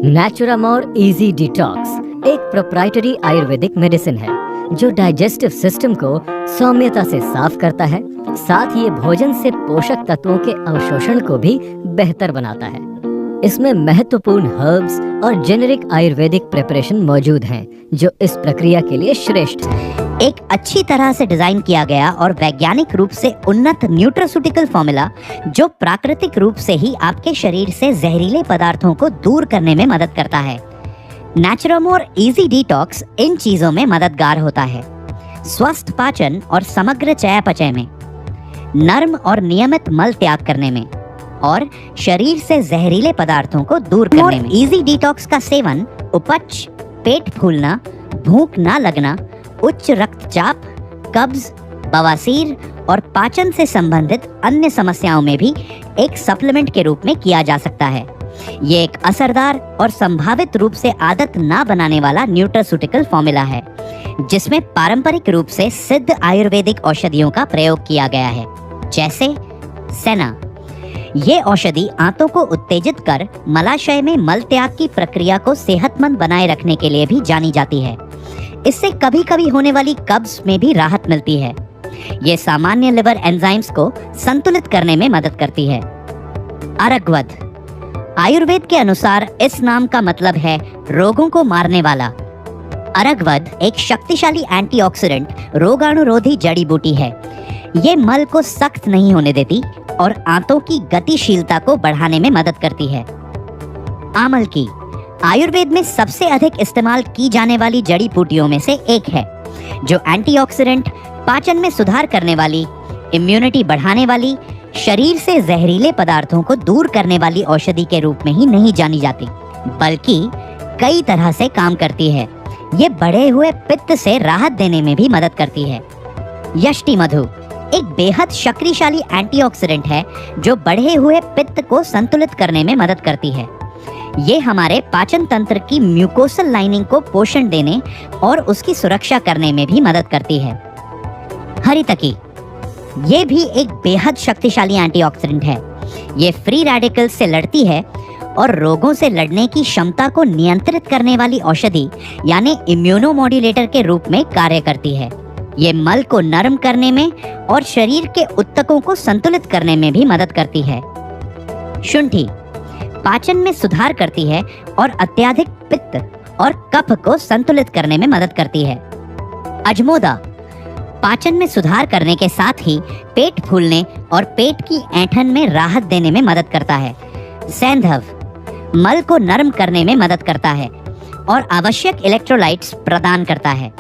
नेचुरामोर easy detox एक proprietary Ayurvedic medicine है जो डाइजेस्टिव सिस्टम को सौम्यता से साफ करता है। साथ ही ये भोजन से पोषक तत्वों के अवशोषण को भी बेहतर बनाता है। इसमें महत्वपूर्ण हर्ब्स और जेनेरिक आयुर्वेदिक प्रिपरेशन मौजूद हैं जो इस प्रक्रिया के लिए श्रेष्ठ है। एक अच्छी तरह से डिजाइन किया गया और वैज्ञानिक रूप से उन्नत न्यूट्रास्यूटिकल फॉर्मूला जो प्राकृतिक रूप से ही आपके शरीर से जहरीले पदार्थों को दूर करने में मदद करता है। नेचुरामोर इजी डिटॉक्स इन चीजों में मददगार होता है: स्वस्थ पाचन और समग्र चयापचय में, नर्म और नियमित मल त्याग करने में और शरीर से जहरीले पदार्थों को दूर करने में। इजी डिटॉक्स का सेवन उपच, पेट फूलना, भूख ना लगना, उच्च रक्तचाप, कब्ज, बवासीर और पाचन से संबंधित अन्य समस्याओं में भी एक सप्लीमेंट के रूप में किया जा सकता है। ये एक असरदार और संभावित रूप से आदत ना बनाने वाला न्यूट्रास्यूटिकल फॉर्मूला है जिसमें पारंपरिक रूप से सिद्ध आयुर्वेदिक औषधियों का प्रयोग किया गया है, जैसे सेना। ये औषधि आंतों को उत्तेजित कर मलाशय में मल त्याग की प्रक्रिया को सेहतमंद बनाए रखने के लिए भी जानी जाती है। इससे कभी कभी होने वाली कब्ज में भी राहत मिलती है। ये सामान्य लिवर एंजाइम्स को संतुलित करने में मदद करती है। अरगवद आयुर्वेद के अनुसार इस नाम का मतलब है रोगों को मारने वाला। अरगवद एक शक्तिशाली एंटीऑक्सीडेंट रोगाणुरोधी जड़ी बूटी है। ये मल को सख्त नहीं होने देती और आंतों की गतिशीलता को बढ़ाने में मदद करती है। आमल की आयुर्वेद में सबसे अधिक इस्तेमाल की जाने वाली जड़ी बूटियों में से एक है जो एंटीऑक्सीडेंट, पाचन में सुधार करने वाली, इम्यूनिटी बढ़ाने वाली, शरीर से जहरीले पदार्थों को दूर करने वाली औषधि के रूप में ही नहीं जानी जाती बल्कि कई तरह से काम करती है। ये बढ़े हुए पित्त से राहत देने में भी मदद करती है। यष्टि मधु एक बेहद शक्तिशाली एंटीऑक्सीडेंट है जो बढ़े हुए पित्त को संतुलित करने में मदद करती है। ये हमारे पाचन तंत्र की म्यूकोसल लाइनिंग को पोषण देने और उसकी सुरक्षा करने में भी मदद करती है। हरितकी ये भी एक बेहद शक्तिशाली एंटीऑक्सीडेंट है। ये फ्री रेडिकल्स से लड़ती है और रोगों से लड़ने की क्षमता को नियंत्रित करने वाली औषधि यानी इम्यूनोमॉड्यूलेटर के रूप में कार्य करती है। ये मल को नरम करने में और शरीर के ऊतकों को संतुलित करने में भी मदद करती है। शुंठी पाचन में सुधार करती है और अत्यधिक पित्त और कफ को संतुलित करने में मदद करती है। अजमोदा पाचन में सुधार करने के साथ ही पेट फूलने और पेट की ऐंठन में राहत देने में मदद करता है। सैंधव मल को नरम करने में मदद करता है और आवश्यक इलेक्ट्रोलाइट्स प्रदान करता है।